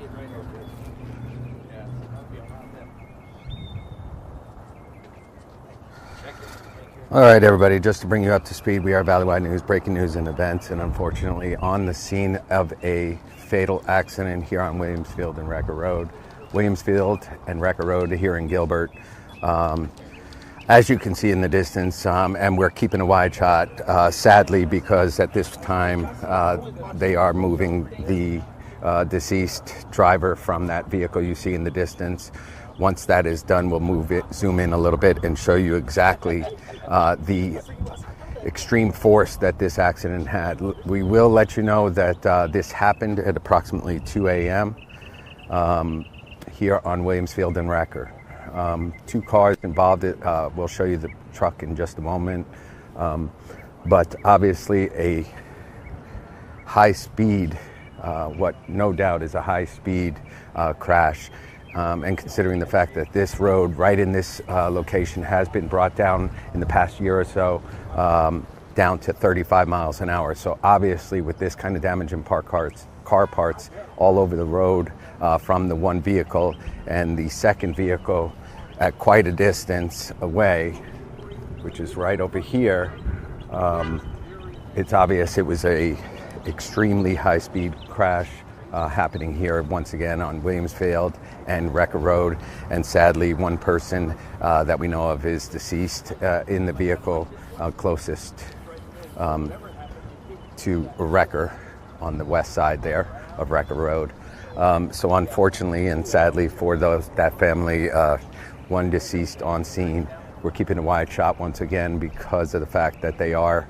All right, everybody, just to bring you up to speed, we are Valley-wide News, breaking news and events, and unfortunately on the scene of a fatal accident here on Williamsfield and Recker Road. Williamsfield and Recker Road here in Gilbert. As you can see in the distance, and we're keeping a wide shot, sadly, because at this time they are moving the deceased driver from that vehicle you see in the distance. Once that is done, we'll zoom in a little bit and show you exactly the extreme force that this accident had. We will let you know that this happened at approximately 2 a.m. Here on Williamsfield and Recker. Two cars involved. We'll show you the truck in just a moment. But obviously a high speed, what no doubt is a high speed crash. And considering the fact that this road right in this location has been brought down in the past year or so down to 35 miles an hour. So obviously with this kind of damage in car parts all over the road from the one vehicle, and the second vehicle at quite a distance away, which is right over here, it's obvious it was a extremely high-speed crash happening here once again on Williamsfield and Recker Road, and sadly one person that we know of is deceased in the vehicle closest to Recker on the west side there of Recker Road. So unfortunately and sadly for that family, one deceased on scene. We're keeping a wide shot once again because of the fact that they are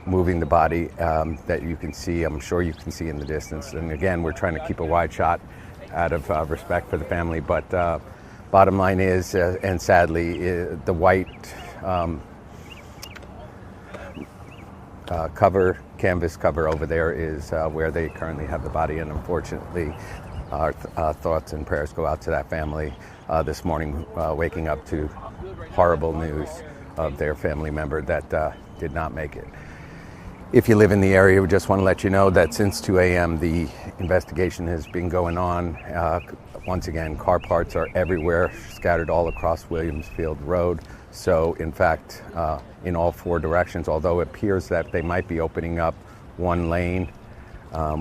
moving the body that you can see, I'm sure you can see in the distance. And again, we're trying to keep a wide shot out of respect for the family. But bottom line is, and sadly, the white canvas cover over there is where they currently have the body. And unfortunately, our thoughts and prayers go out to that family this morning, waking up to horrible news of their family member that did not make it. If you live in the area, we just want to let you know that since 2 a.m. the investigation has been going on. Once again, car parts are everywhere, scattered all across Williamsfield Road. So in fact, in all four directions, although it appears that they might be opening up one lane,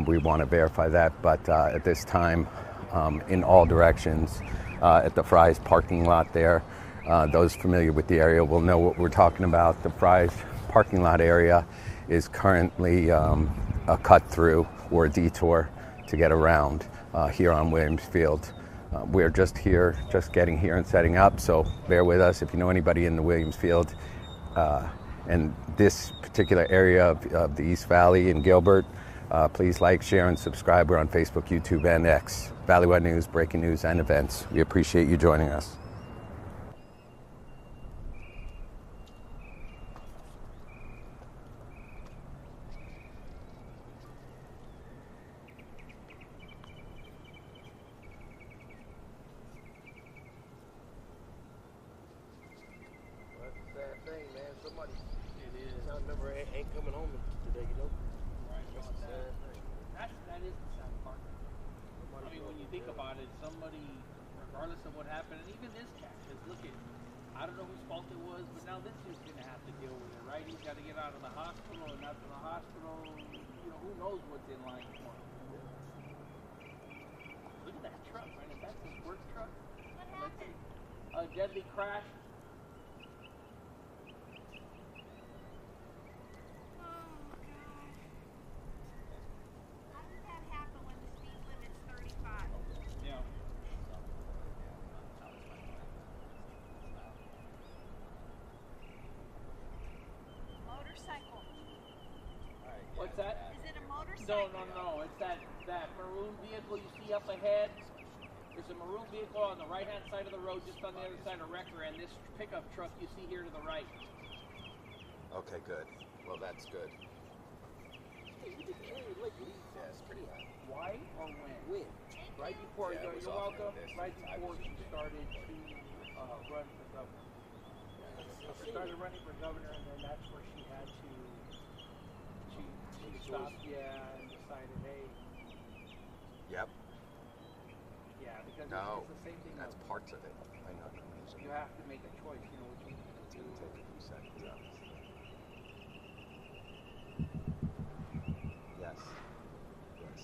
we want to verify that. But at this time, in all directions, at the Fry's parking lot there, those familiar with the area will know what we're talking about. The Fry's parking lot area is currently a cut through or a detour to get around here on Williamsfield. We're just getting here and setting up, so bear with us. If you know anybody in the Williamsfield and this particular area of the East Valley in Gilbert, please like, share, and subscribe. We're on Facebook, YouTube, and X. Valley-wide News, breaking news and events. We appreciate you joining us. Ain't coming home today, you know? Right. That is the sad part. I mean, when you think about it, somebody, regardless of what happened, and even this cat, just look at, I don't know whose fault it was, but now this dude's going to have to deal with it, right? He's got to get out of the hospital, and after the hospital, you know, who knows what's in line for him. Look at that truck, man. Is that his work truck? What happened? A deadly crash. What's that? Is it a motorcycle? No. It's that maroon vehicle you see up ahead. There's a maroon vehicle on the right-hand side of the road, just on the other side of Recker, and this pickup truck you see here to the right. Okay, good. Well, that's good. Hey, you did carry like leaf. Yeah, it's pretty high. Why or when? When? Right before, Yeah, it was you're off welcome, this. right before she started to run for governor. So she started running for governor, and then that's where she had to, she stopped, and decided, hey, No, it's the same thing. that's parts of it. I know. You have to make a choice, you know, what you It's going to take a few seconds, obviously. Yes. Yes.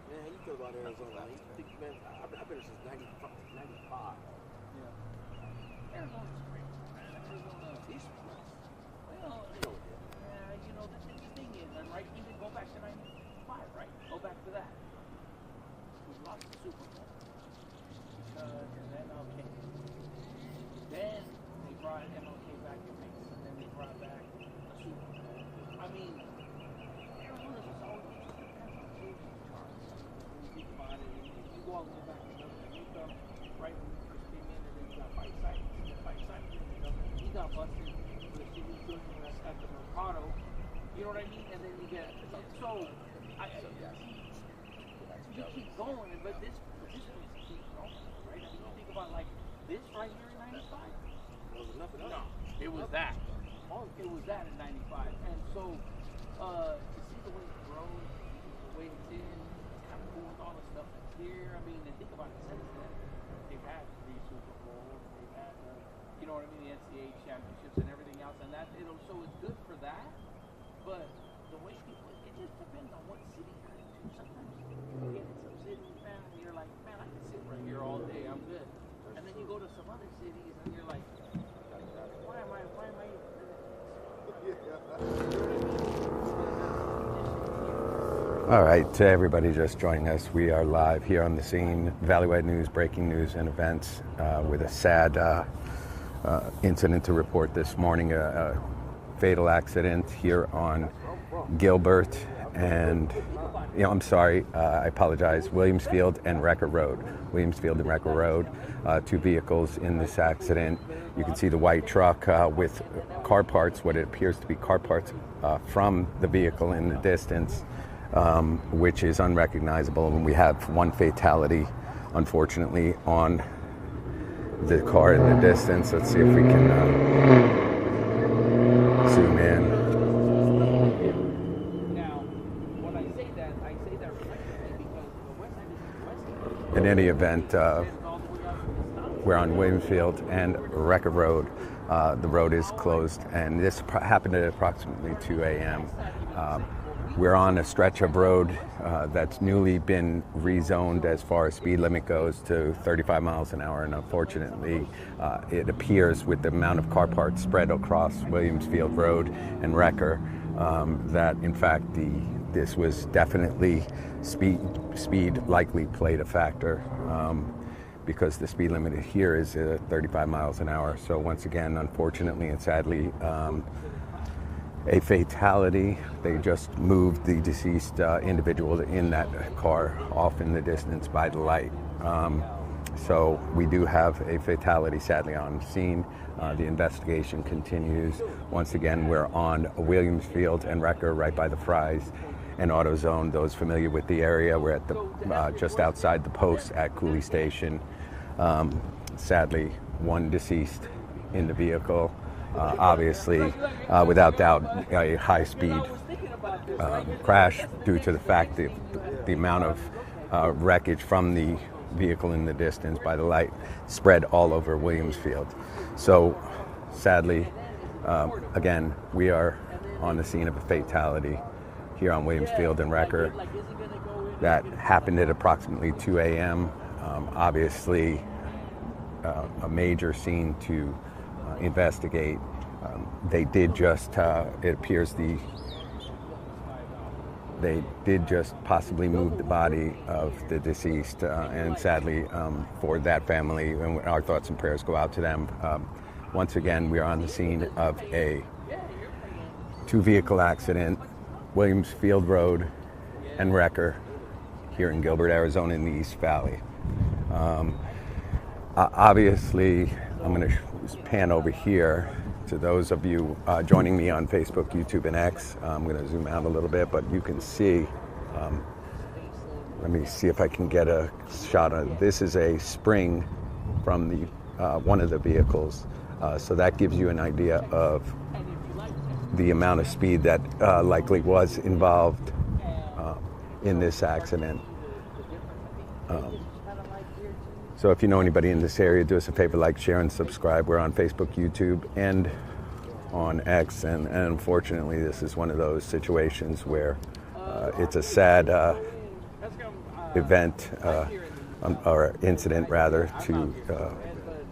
Man, how you feel about Arizona? Man, you think, man, I've been here since 95. Yeah. Arizona's great, man. Arizona is peaceful. Well, you know, the thing is, and right, even go back to 95, right? Go back to that. We lost the Super Bowl. And then MLK. Then they brought MLK back to Mace, and then they brought back the Super Bowl. I mean, Arizona just always just depends on who's in charge. When you think about it, if you go all the way back to Governor Newsom, right when he first came in, and then you got Fight Sites, he got busted for the city doing at the Mercado. You know what I mean? And then you get you keep going, but this place keeps going, right? I mean, you think about like this right here in '95. Was it nothing else? No, it was that. It was that in '95, and so to see the way it's grown, the way it's in, it's kind of cool with all the stuff that's here. I mean, and think about it since then. They've had 3 Super Bowls, they've had, you know what I mean, the NCAA championships and everything else, and that, so it's good for that. But the way people, it just depends on what city you're into. Sometimes you get in some cities, man, and you're like, man, I can sit right here all day, I'm good. And then you go to some other cities, and you're like, why am I? All right, to everybody just joining us, we are live here on the scene, Valleywide News, breaking news and events, with a sad incident to report this morning, a fatal accident here on Gilbert and, I'm sorry, I apologize, Williamsfield and Recker Road. Williamsfield and Recker Road, 2 vehicles in this accident. You can see the white truck with car parts, what it appears to be car parts from the vehicle in the distance, which is unrecognizable. And we have 1 fatality, unfortunately, on the car in the distance. Let's see if we can zoom in. Now, when I say that reflectively because the west side is the west side. In any event, we're on Williamsfield and Recker Road. The road is closed, and this happened at approximately 2 a.m. We're on a stretch of road that's newly been rezoned as far as speed limit goes to 35 miles an hour, and unfortunately it appears with the amount of car parts spread across Williamsfield Road and Recker that in fact this was definitely speed likely played a factor, because the speed limit here is 35 miles an hour. So once again, unfortunately and sadly, a fatality. They just moved the deceased individual in that car off in the distance by the light. So we do have a fatality sadly on scene. The investigation continues. Once again, we're on Williamsfield and Recker right by the Fry's and AutoZone. Those familiar with the area, we're at the just outside the post at Cooley Station. Sadly, 1 deceased in the vehicle. Obviously, without doubt, a high-speed crash due to the fact that the amount of wreckage from the vehicle in the distance by the light spread all over Williamsfield. So, sadly, again, we are on the scene of a fatality here on Williamsfield and Recker that happened at approximately 2 a.m. Obviously, a major scene to investigate. They did just, it appears they did just possibly move the body of the deceased, and sadly for that family, and our thoughts and prayers go out to them. Once again, we are on the scene of a 2-vehicle accident, Williamsfield Road and Recker here in Gilbert, Arizona in the East Valley. Obviously, I'm going to pan over here to those of you joining me on Facebook, YouTube, and X. I'm going to zoom out a little bit, but you can see, let me see if I can get a shot of this. Is a spring from the one of the vehicles, so that gives you an idea of the amount of speed that likely was involved in this accident. So if you know anybody in this area, do us a favor, like, share, and subscribe. We're on Facebook, YouTube, and on X. And unfortunately, this is one of those situations where it's a sad event, or incident rather, to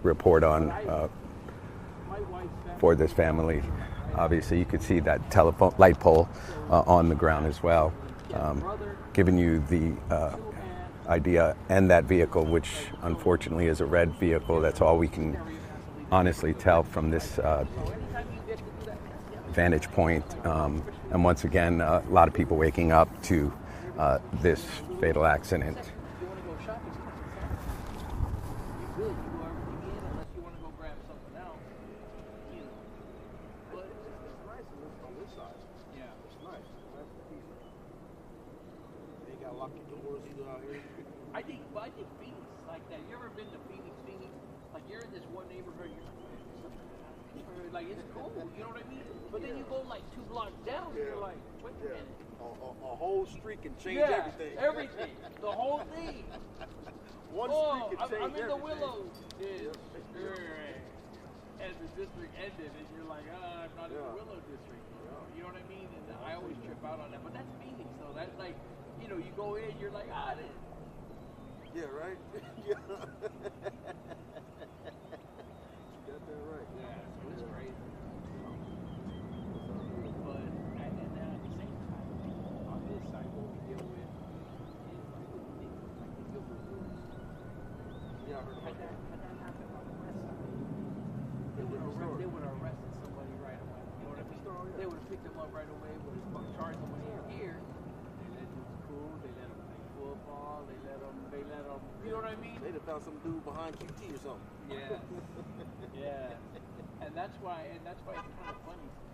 report on for this family. Obviously, you could see that telephone light pole on the ground as well, giving you the idea, and that vehicle, which unfortunately is a red vehicle. That's all we can honestly tell from this vantage point. And once again, a lot of people waking up to this fatal accident. I think Phoenix is like that. You ever been to Phoenix? Like you're in this one neighborhood, you're like it's cool, you know what I mean? But then you go like 2 blocks down, and you're like, wait a minute. A whole street can change everything. Everything. The whole thing. One street can change I'm in the everything. Willows. And the district ended, and you're like, I'm not in the Willow district. You know what I mean? And I always trip out on that. But that's Phoenix, though. That's like, you know, you go in, you're like, yeah, right? Yeah. Got that right. Yeah, so it's crazy. But, and then at the same time, on this side, what we deal with is like the Gilbert Road. Yeah, I heard about that. Had that happened on the west side, they would have arrested somebody right away. You know what I mean? They would have picked them up right away, would have charged them here. They let them school, they let them play football, they let them, you know what I mean? They'd have found some dude behind QT or something. Yeah. Yeah. And that's why it's kind of funny. To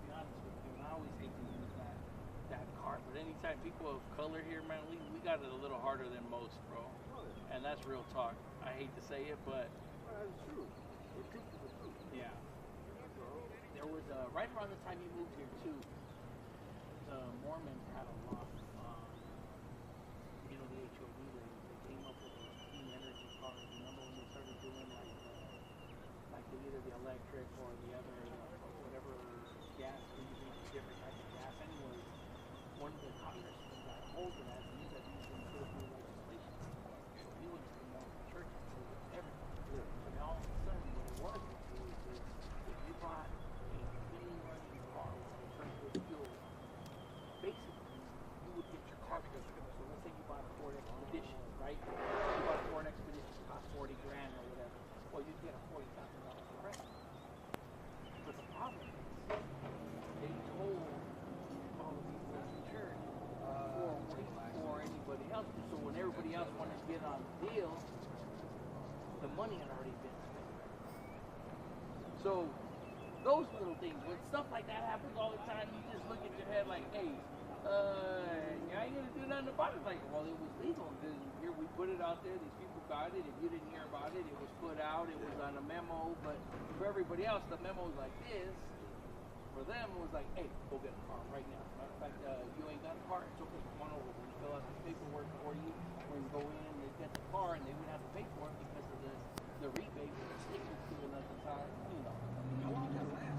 be honest with you, and I always hate to use that card, but anytime people of color here, man, we got it a little harder than most, bro. And that's real talk. I hate to say it, but That's true. The truth is the truth. yeah. There was right around the time you moved here too, the Mormons had a lot. You know, the HOV ladies, they came up with those clean energy cars. Remember when they started doing like either the electric or the other, whatever gas, using different types of gas. Anyways, one of the congressmen got a hold of that, and he said these things should be legislation. So he went to the Mormon church and told everybody. Yeah. And all of a sudden, what it was is if you bought a clean running car with alternative fuel, basically you would get your car fixed. So let's say you bought a Ford Expedition, right? You bought a Ford Expedition, it cost $40,000 or whatever. Well, you'd get a $40,000 credit. But the problem is, they told all of these in the church before anybody else. So when everybody else wanted to get on the deal, the money had already been spent. So those little things, when stuff like that happens all the time, you just look at your head like, hey, you ain't gonna do nothing about it. Like, well, it was legal. Here we put it out there. These people got it. If you didn't hear about it, it was put out. It was on a memo. But for everybody else, the memo was like this. For them, it was like, hey, go get a car right now. Matter of fact, you ain't got a car. It's okay. Come on over. We'll fill out the paperwork for you. When you go in, they get the car, and they would have to pay for it because of the rebate with the stickers to it at the time. You know. How long did that last?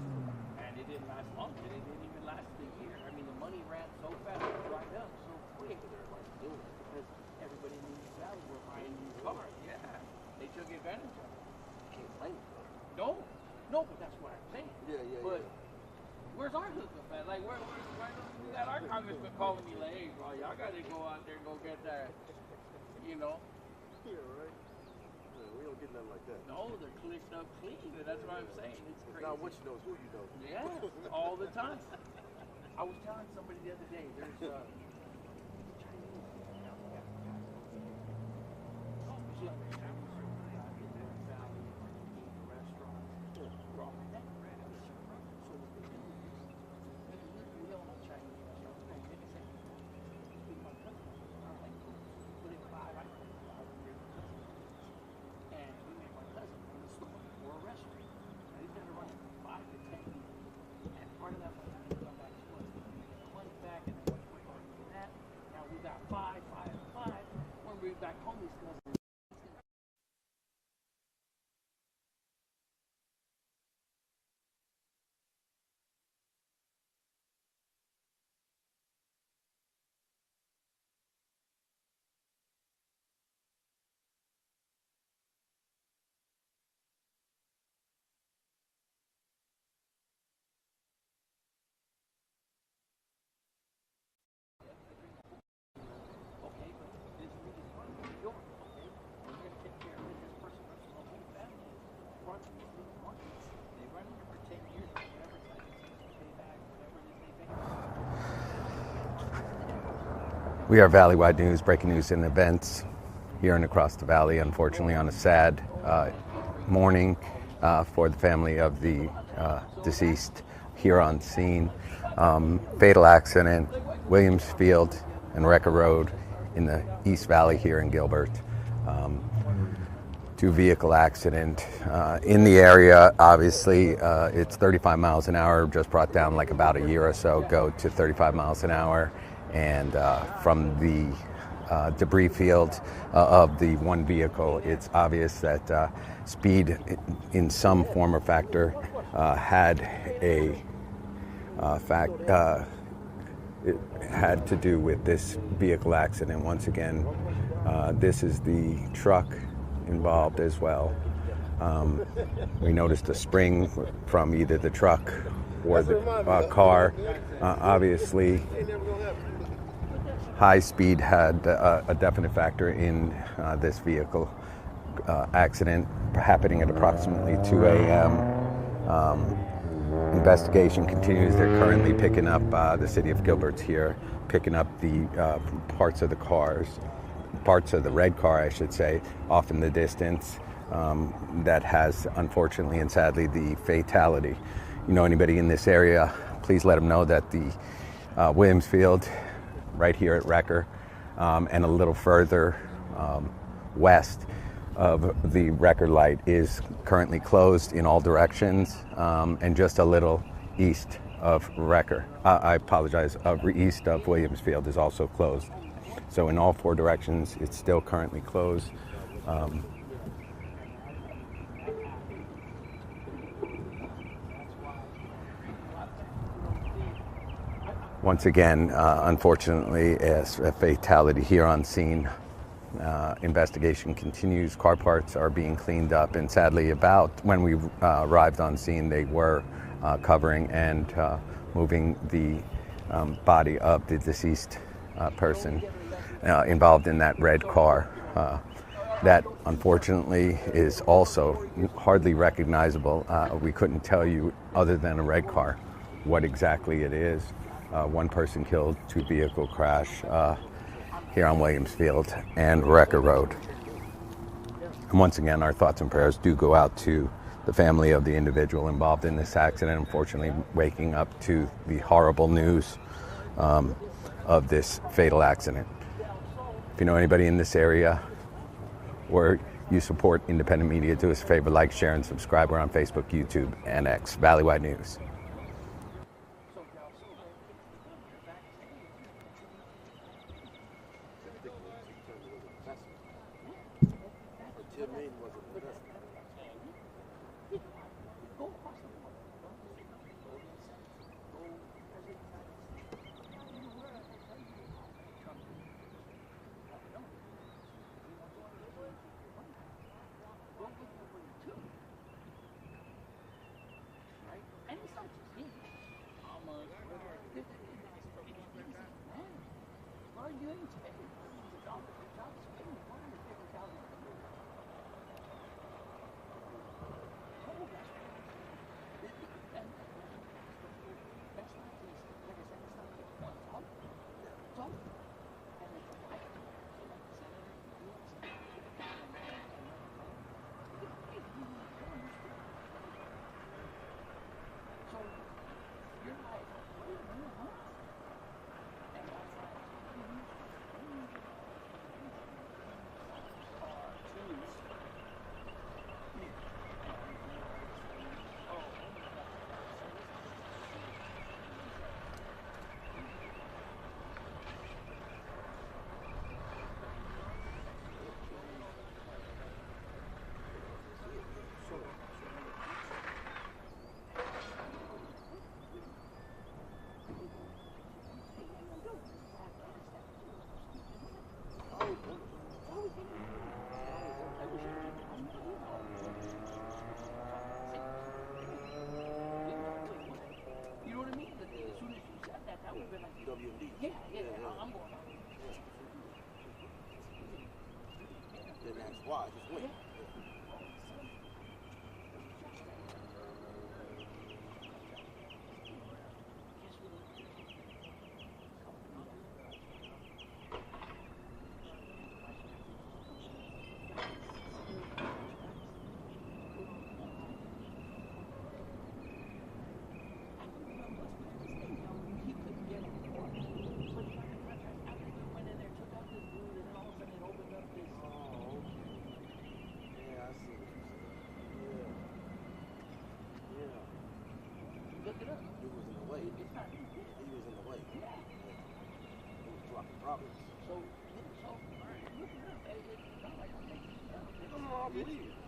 And it didn't last long. It didn't even last a year. I mean, the money ran so fast, it dried up so quick. Because everybody in the valley were buying these cars. Yeah, they took advantage of it. Can't blame them. No, but that's what I'm saying. But where's our hookup at? Like, where we got our congressman calling me like, hey, bro, y'all got to go out there and go get that. You know. Yeah, right. Yeah, we don't get nothing like that. No, they're clicked up clean. That's what I'm saying. It's It's crazy. not what you know, it's who you know. Yeah, all the time. I was telling somebody the other day, there's Chinese. See, on the Chinese valley, restaurants, bro, that bread is so what they do. We don't have Chinese restaurants. No, they say, speak my cousin. I'm like, put it 5, I know 5 years. And we made my cousin from the store or a restaurant. And he's got to run it for 5 to 10 years. And part of that money come back to us. The money back and then what we We are Valley-wide news, breaking news and events here and across the valley. Unfortunately, on a sad morning for the family of the deceased here on scene. Fatal accident, Williams Field and Recker Road in the East Valley here in Gilbert. Two-vehicle accident in the area. Obviously, it's 35 miles an hour, just brought down like about a year or so ago to 35 miles an hour. And from the debris field of the one vehicle, it's obvious that speed in some form or factor had a it had to do with this vehicle accident. Once again, this is the truck involved as well. We noticed a spring from either the truck or the car. Obviously, high speed had a definite factor in this vehicle accident happening at approximately 2 a.m. Investigation continues. They're currently picking up, the city of Gilbert's here, picking up the parts of the cars, parts of the red car, I should say, off in the distance. That has, unfortunately and sadly, the fatality. You know anybody in this area, please let them know that the Williams Field, right here at Recker, and a little further west of the Recker light, is currently closed in all directions, and just a little east of Recker, I apologize, east of Williams Field is also closed. So in all four directions, it's still currently closed. Once again, unfortunately, as a fatality here on scene. Investigation continues. Car parts are being cleaned up, and sadly, about when we arrived on scene, they were covering and moving the body of the deceased person involved in that red car. That, unfortunately, is also hardly recognizable. We couldn't tell you, other than a red car, what exactly it is. One person killed, two-vehicle crash here on Williams Field and Recker Road. And once again, our thoughts and prayers do go out to the family of the individual involved in this accident, unfortunately waking up to the horrible news of this fatal accident. If you know anybody in this area or you support independent media, do us a favor, like, share, and subscribe. We're on Facebook, YouTube, and X. Valley-wide news.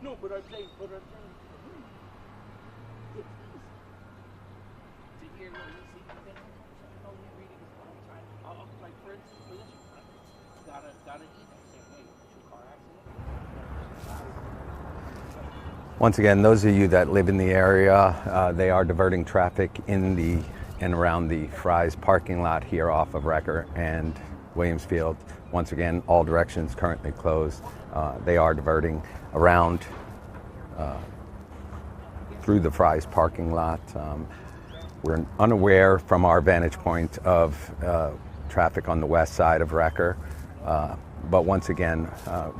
No, but I'm saying, it's easy. To hear, no, you see, you know, you're reading this all the time. Like, for instance, for this one, got an email saying, hey, car accident. Once again, those of you that live in the area, they are diverting traffic in the and around the Fry's parking lot here off of Recker and Williamsfield. Once again, all directions currently closed. They are diverting around through the Fry's parking lot. We're unaware from our vantage point of traffic on the west side of Recker. But once again,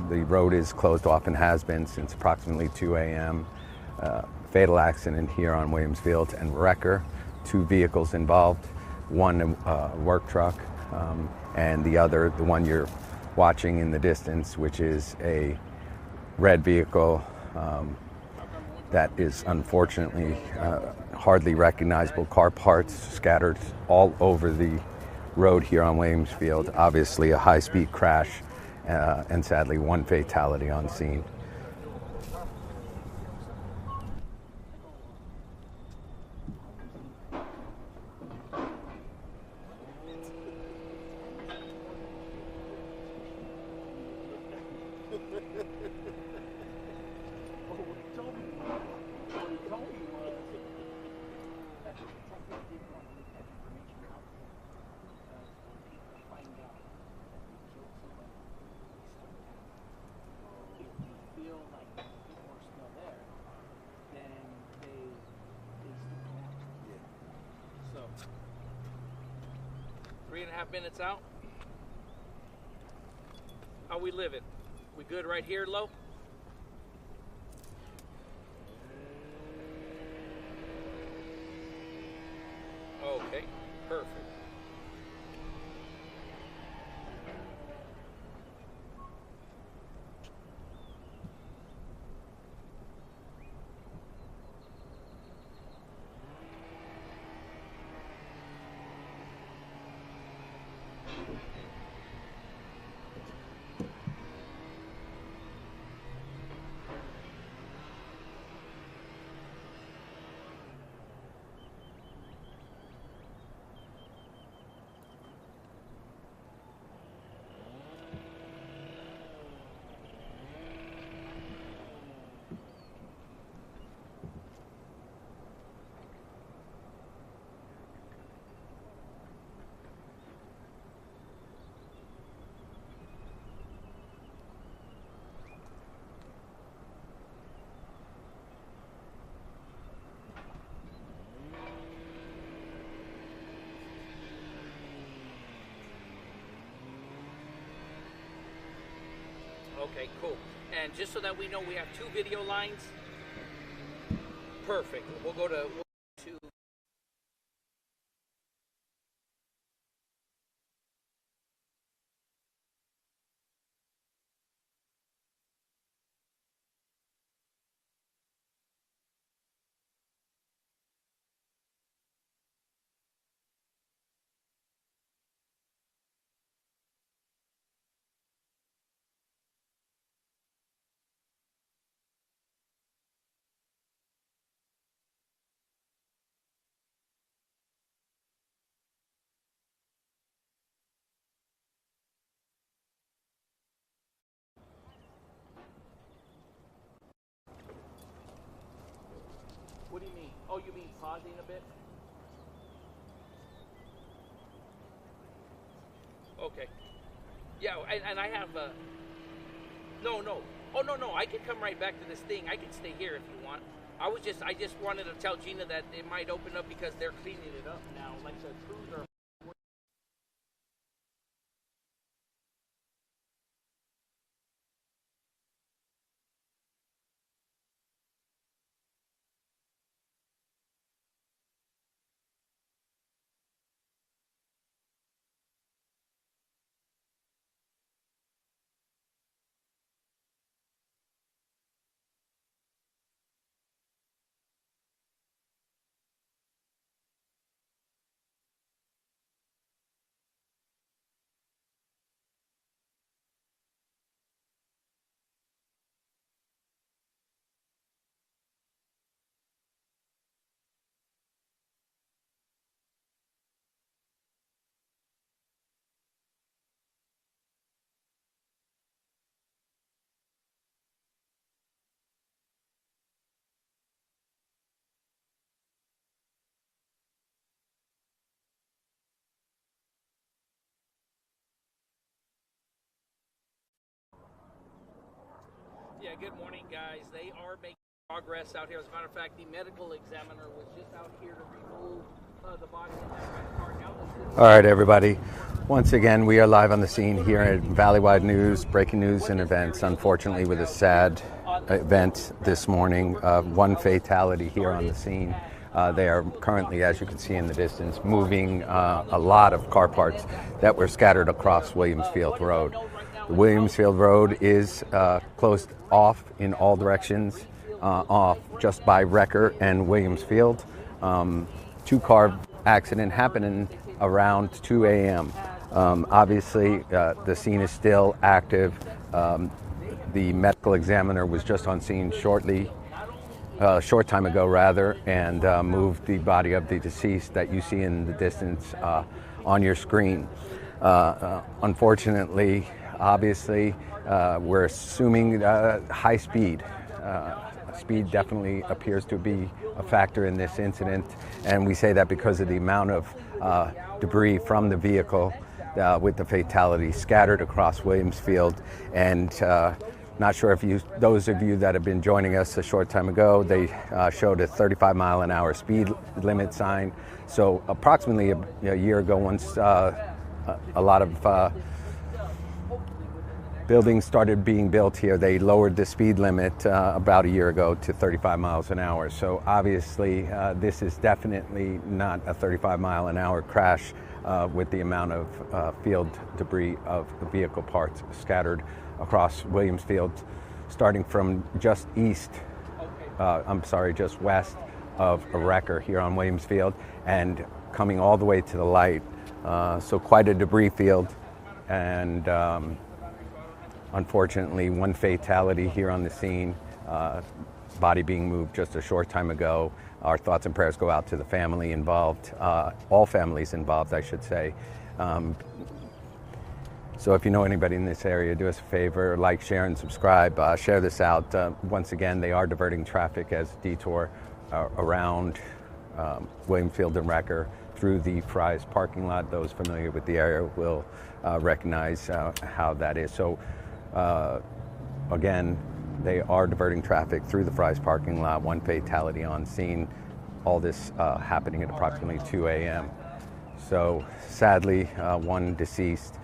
the road is closed off and has been since approximately 2 a.m. Fatal accident here on Williamsfield and Recker. 2 vehicles involved, one work truck, and the other, the one you're watching in the distance, which is a red vehicle that is unfortunately hardly recognizable. Car parts scattered all over the road here on Williamsfield. Obviously a high-speed crash and sadly 1 fatality on scene. So, 3.5 minutes out. How we living? We good right here, Lo? Okay, perfect. Okay, cool. And just so that we know, we have 2 video lines. Perfect. We'll go to What do you mean? Oh, you mean pausing a bit? Okay. Yeah, and I have no. Oh, no. I can come right back to this thing. I can stay here if you want. I just wanted to tell Gina that it might open up because they're cleaning it up now. Like the crews are good morning, guys. They are making progress out here. As a matter of fact, the medical examiner was just out here to remove the body in that red car. Now, All right, everybody. Once again, we are live on the scene here at Valleywide News, breaking news and events. Unfortunately, with a sad event this morning, one fatality here on the scene. They are currently, as you can see in the distance, moving a lot of car parts that were scattered across Williamsfield Road. The Williamsfield Road is closed off in all directions, off just by Recker and Williamsfield. Two-car accident happening around 2 a.m. Obviously, the scene is still active. The medical examiner was just on scene short time ago rather, and moved the body of the deceased that you see in the distance on your screen. Unfortunately, obviously, we're assuming high speed. Speed definitely appears to be a factor in this incident, and we say that because of the amount of debris from the vehicle with the fatality scattered across Williamsfield. And not sure if those of you that have been joining us a short time ago, they showed a 35-mile-an-hour speed limit sign. So approximately a year ago, once a lot of buildings started being built here, they lowered the speed limit about a year ago to 35 miles an hour. So obviously, this is definitely not a 35-mile-an-hour crash with the amount of field debris of vehicle parts scattered across Williamsfield, starting from just just west of Recker here on Williamsfield, and coming all the way to the light. So quite a debris field, and unfortunately, one fatality here on the scene, body being moved just a short time ago. Our thoughts and prayers go out to the family involved, all families involved, I should say. So if you know anybody in this area, do us a favor, like, share, and subscribe. Share this out. Once again, they are diverting traffic as a detour around Williamsfield and Recker through the Fry's parking lot. Those familiar with the area will recognize how that is. So again, they are diverting traffic through the Fry's parking lot. One fatality on scene. All this happening at approximately 2 a.m. So sadly, one deceased,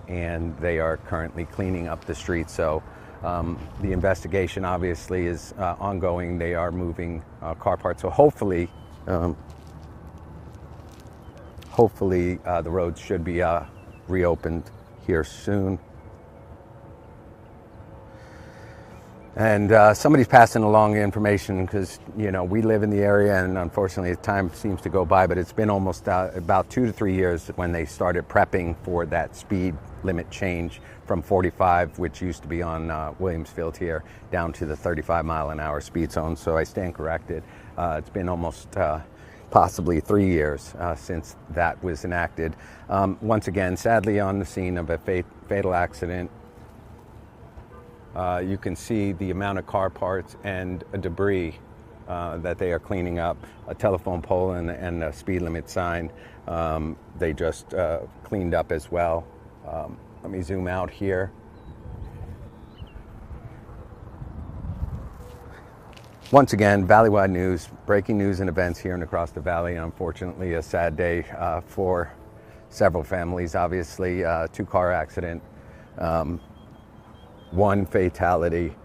and they are currently cleaning up the street. So the investigation obviously is ongoing. They are moving car parts. So hopefully the roads should be reopened here soon. And somebody's passing along the information, because we live in the area, and unfortunately time seems to go by, but it's been almost about 2 to 3 years when they started prepping for that speed limit change from 45, which used to be on Williamsfield here, down to the 35-mile-an-hour speed zone. So I stand corrected. It's been almost possibly 3 years since that was enacted. Once again, sadly on the scene of a fatal accident. You can see the amount of car parts and debris that they are cleaning up. A telephone pole and a speed limit sign they just cleaned up as well. Let me zoom out here. Once again, Valleywide News, breaking news and events here and across the valley. Unfortunately, a sad day for several families. Obviously, two-car accident. One fatality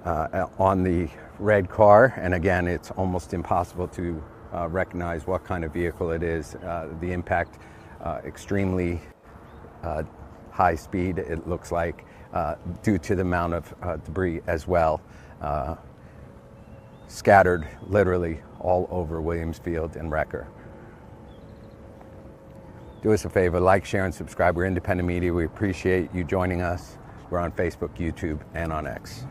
on the red car, and again, it's almost impossible to recognize what kind of vehicle it is. The impact, extremely high speed, it looks like, due to the amount of debris as well, scattered literally all over Williamsfield and Recker. Do us a favor, like, share, and subscribe. We're independent media. We appreciate you joining us. We're on Facebook, YouTube, and on X.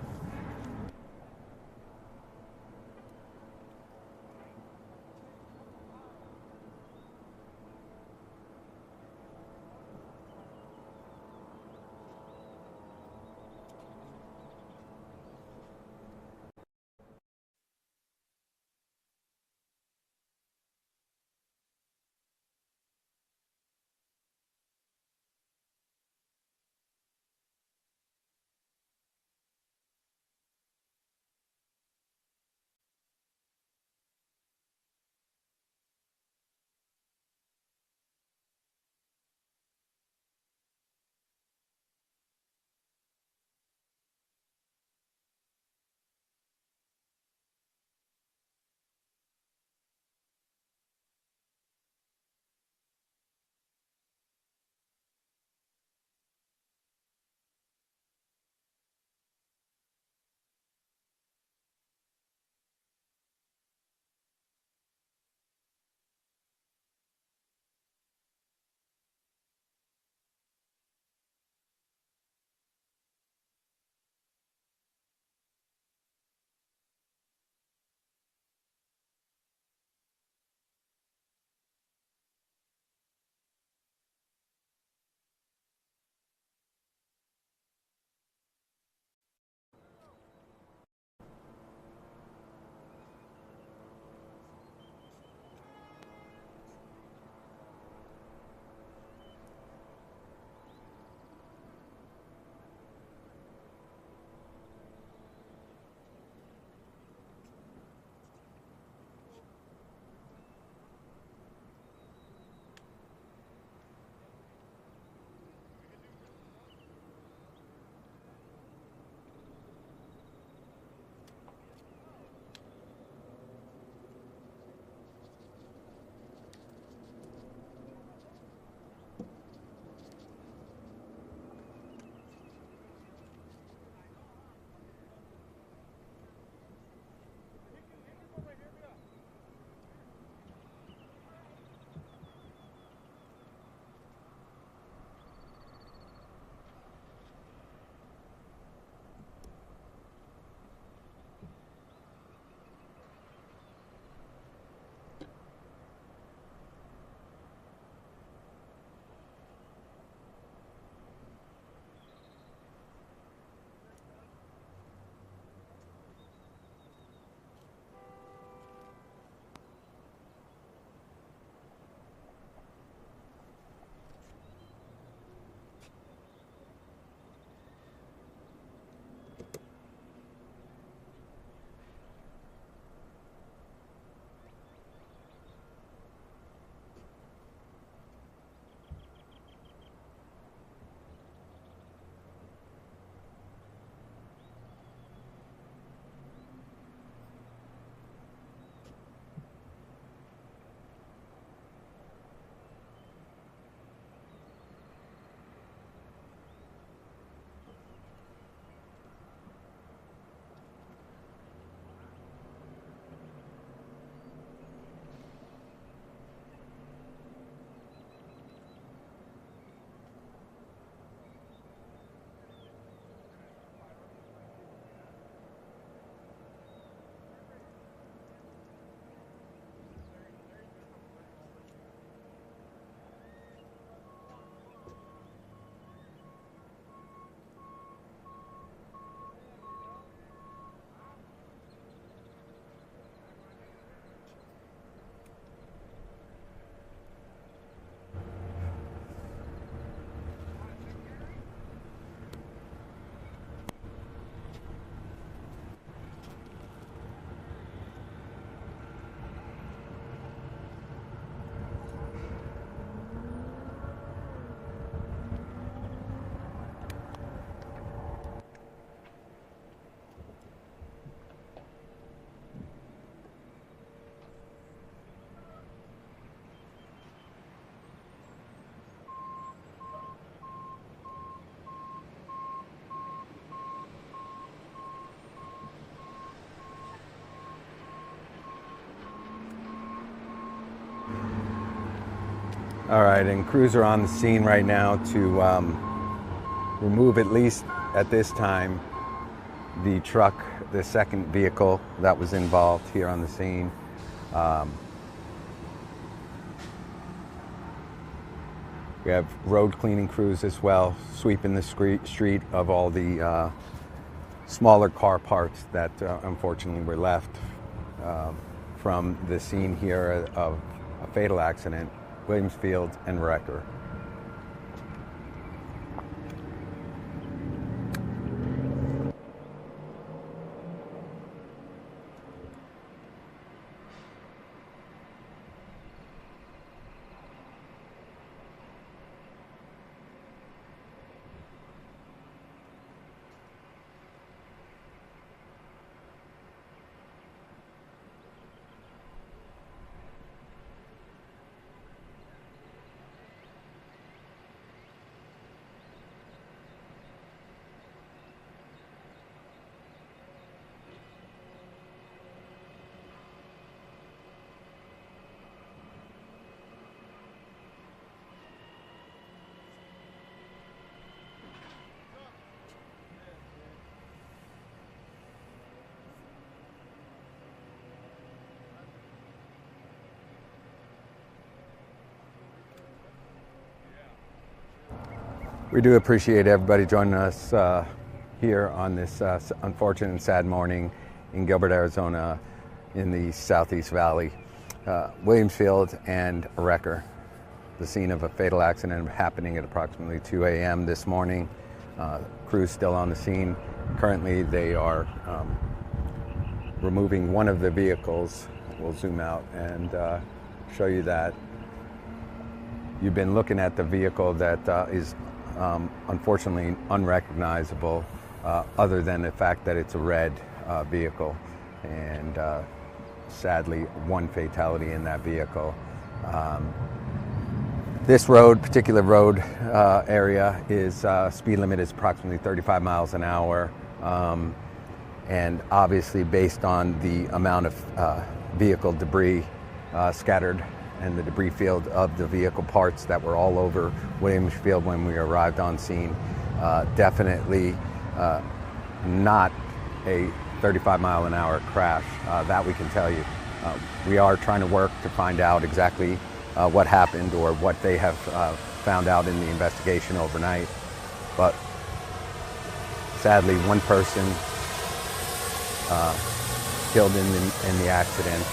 All right, and crews are on the scene right now to remove, at least at this time, the truck, the second vehicle that was involved here on the scene. We have road cleaning crews as well, sweeping the street of all the smaller car parts that unfortunately were left from the scene here of a fatal accident, Williamsfield and Recker. We do appreciate everybody joining us here on this unfortunate and sad morning in Gilbert, Arizona, in the Southeast Valley. Williamsfield and Recker, the scene of a fatal accident happening at approximately 2 a.m. this morning. Crews still on the scene. Currently, they are removing one of the vehicles. We'll zoom out and show you that. You've been looking at the vehicle that is unfortunately unrecognizable, other than the fact that it's a red vehicle, and sadly one fatality in that vehicle. This particular road area is speed limit is approximately 35 miles an hour, and obviously based on the amount of vehicle debris scattered and the debris field of the vehicle parts that were all over Williamsfield when we arrived on scene, definitely not a 35 mile an hour crash, that we can tell you. We are trying to work to find out exactly what happened or what they have found out in the investigation overnight, but sadly one person killed in the accident,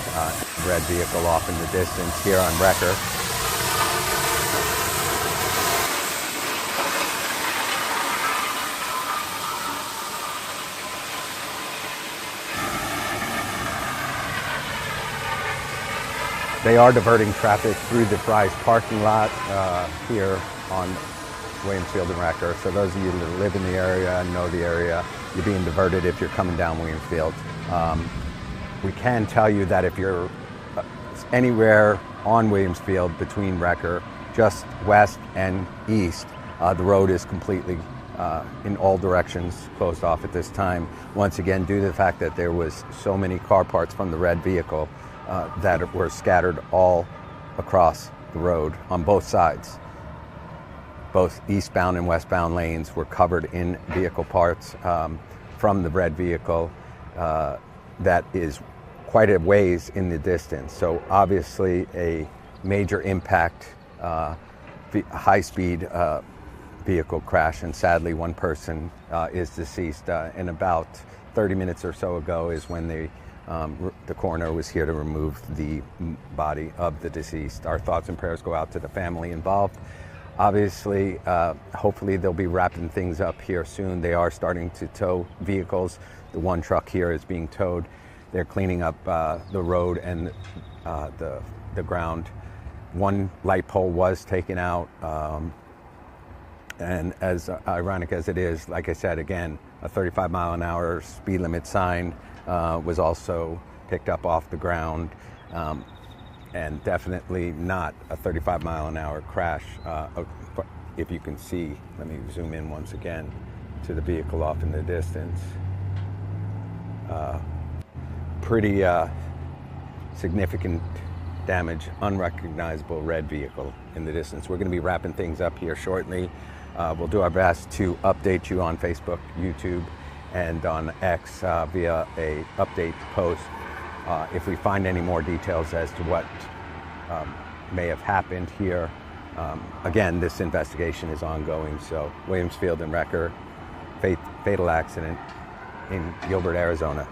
red vehicle off in the distance here on Recker. They are diverting traffic through the Fry's parking lot here on Williamsfield and Recker. So those of you that live in the area and know the area, you're being diverted if you're coming down Williamsfield. We can tell you that if you're anywhere on Williamsfield between Recker, just west and east, the road is completely in all directions closed off at this time. Once again, due to the fact that there was so many car parts from the red vehicle that were scattered all across the road on both sides. Both eastbound and westbound lanes were covered in vehicle parts from the red vehicle. That is quite a ways in the distance. So obviously a major impact, high-speed vehicle crash, and sadly one person is deceased. And about 30 minutes or so ago is when the coroner was here to remove the body of the deceased. Our thoughts and prayers go out to the family involved. Obviously, hopefully they'll be wrapping things up here soon. They are starting to tow vehicles. The one truck here is being towed. They're cleaning up the road and the ground. One light pole was taken out, and as ironic as it is, like I said, again, a 35 mile an hour speed limit sign was also picked up off the ground, and definitely not a 35 mile an hour crash. If you can see, let me zoom in once again to the vehicle off in the distance. Pretty significant damaged, unrecognizable red vehicle in the distance. We're going to be wrapping things up here shortly. We'll do our best to update you on Facebook, YouTube, and on X via a update post if we find any more details as to what may have happened here. Again, this investigation is ongoing, so Williamsfield and Recker, fatal accident in Gilbert, Arizona.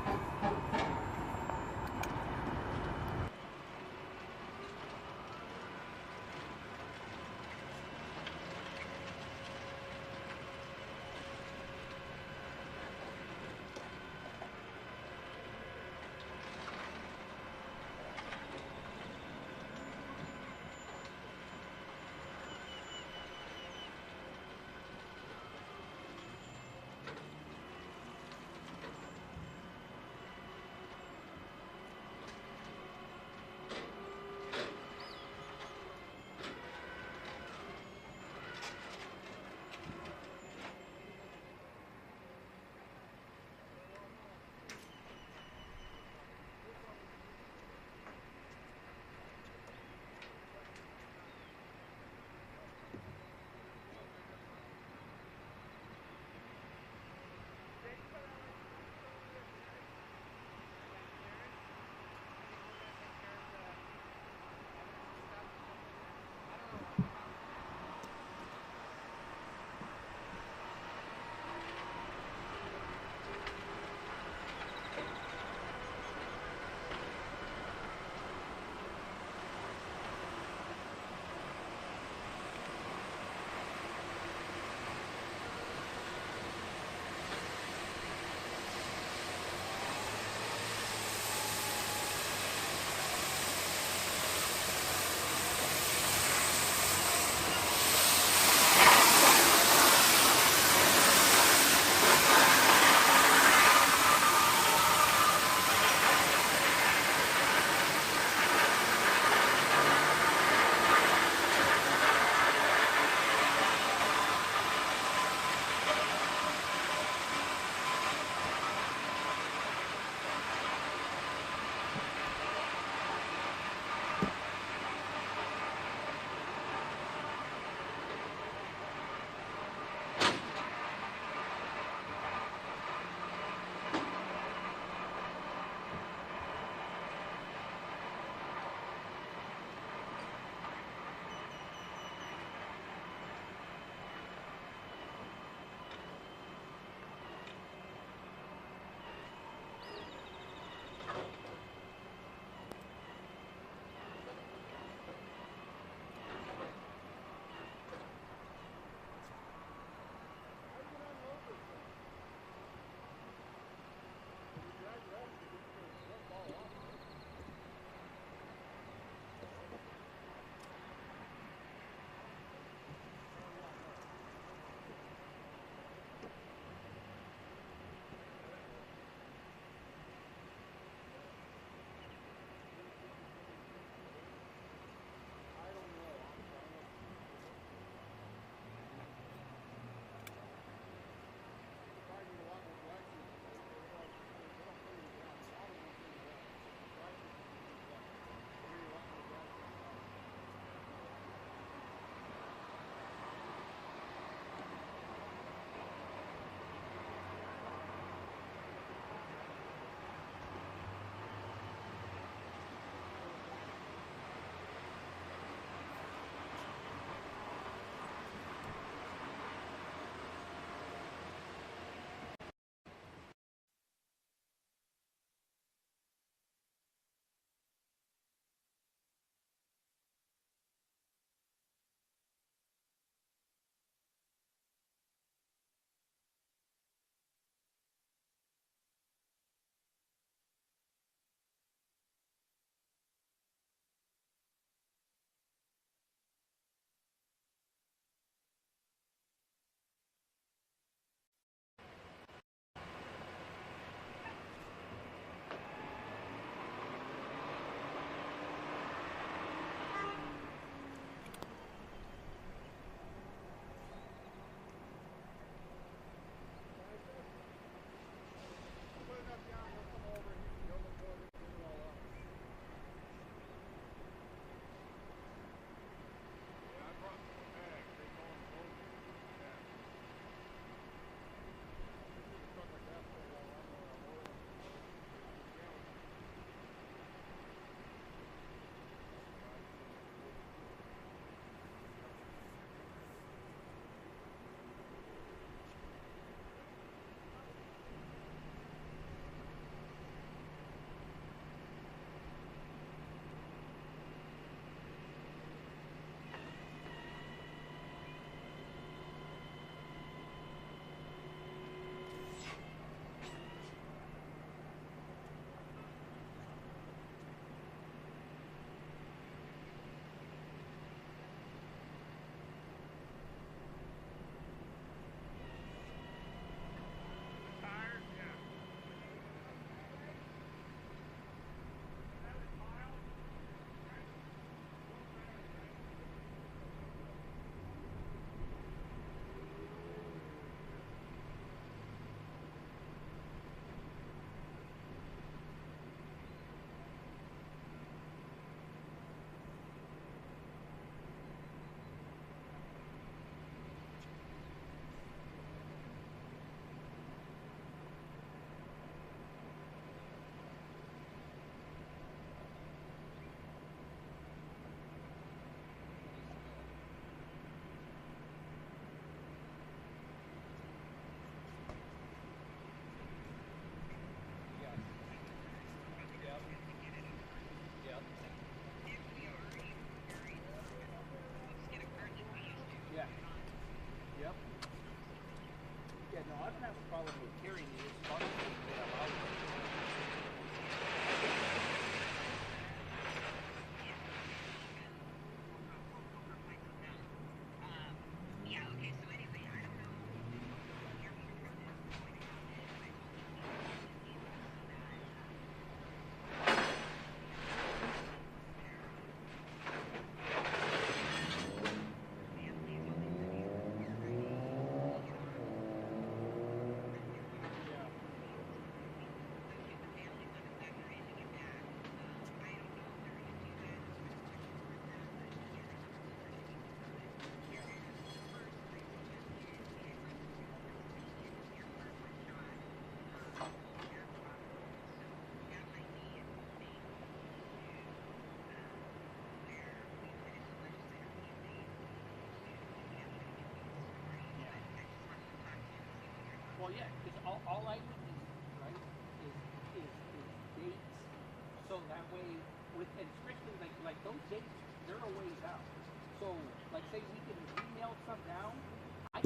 don't have a problem with carrying it. It's sparking they allow it. Well, yeah, because all I would need, right, is dates, so that way, with and especially like those dates, they're a ways out. So, like, say we can email some down. I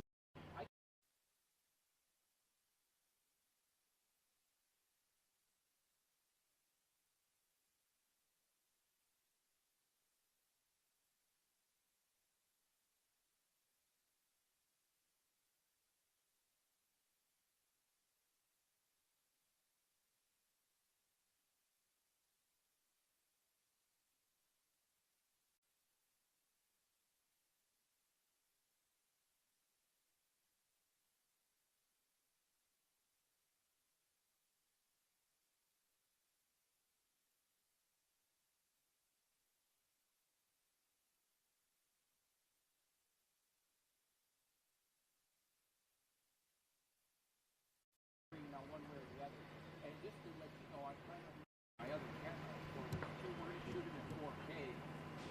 one way or the other, and just to let you know, I plan on my other camera for this too. We're gonna shoot it in 4K.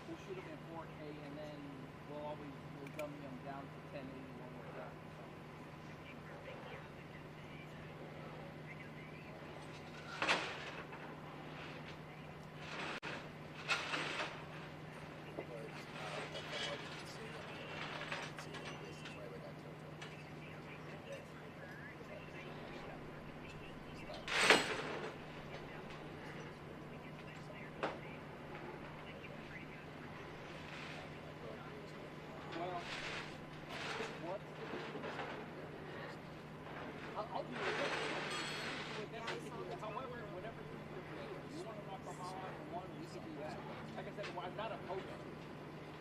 We'll shoot them in 4K, and then we'll dummy them down to 1080 when we're done. So. I'll do it. However, whatever you do for you. You want to knock them all out in one, we can do that. Like I said, well, I'm not opposed to it.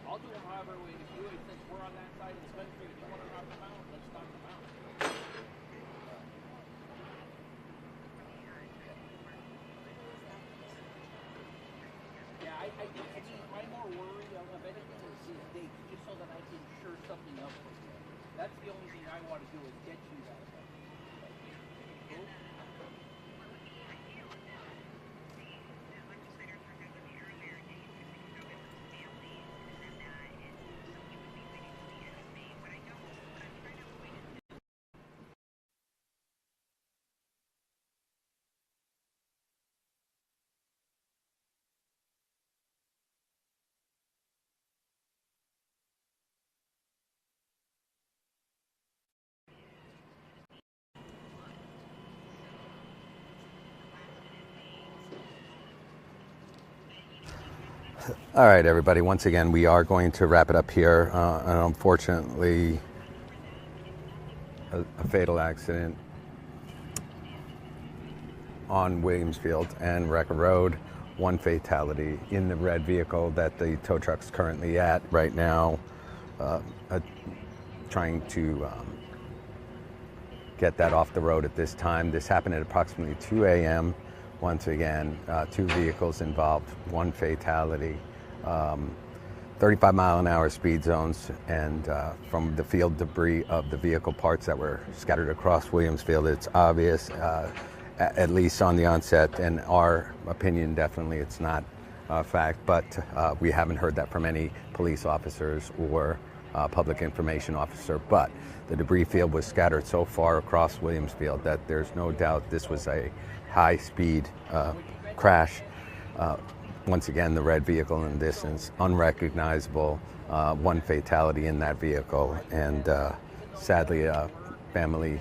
I'll do them however way to do it. Since we're on that side of the country, if you want to knock them out, let's knock them out. Yeah, I mean, my more worry of anything is dates, just so that I can sure something up for you. That's the only thing I want to do is get you that. All right, everybody. Once again, we are going to wrap it up here. And unfortunately, a fatal accident on Williamsfield and Recker Road. One fatality in the red vehicle that the tow truck's currently at right now, trying to get that off the road at this time. This happened at approximately 2 a.m. Once again, 2 vehicles involved, 1 fatality, 35-mile-an-hour speed zones, and from the field debris of the vehicle parts that were scattered across Williamsfield, it's obvious, at least on the onset, in our opinion, definitely it's not a fact, but we haven't heard that from any police officers or public information officer. But the debris field was scattered so far across Williamsfield that there's no doubt this was a high-speed crash. Once again, the red vehicle in the distance, unrecognizable, 1 fatality in that vehicle, and sadly, a family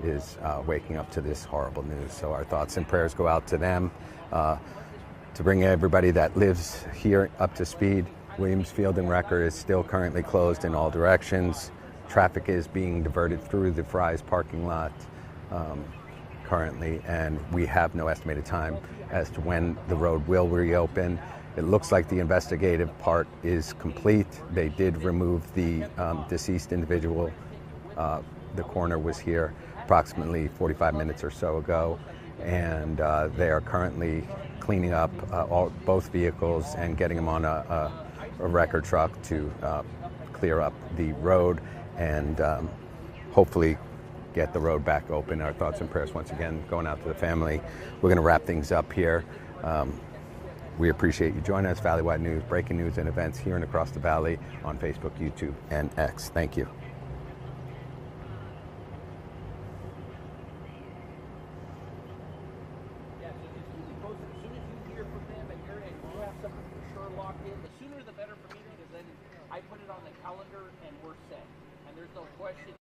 is waking up to this horrible news. So our thoughts and prayers go out to them. To bring everybody that lives here up to speed, Williams Field and Recker is still currently closed in all directions. Traffic is being diverted through the Fry's parking lot currently, and we have no estimated time as to when the road will reopen. It looks like the investigative part is complete. They did remove the deceased individual. The coroner was here approximately 45 minutes or so ago, and they are currently cleaning up both vehicles and getting them on a wrecker truck to clear up the road and hopefully get the road back open. Our thoughts and prayers once again going out to the family. We're going to wrap things up here. We appreciate you joining us. Valleywide News, breaking news and events here and across the valley on Facebook, YouTube, and X. Thank you. Yeah, so just keep me posted. As soon as you hear from them and you have something for sure locked in, the sooner the better for me, because then I put it on the calendar and we're set. And there's no question.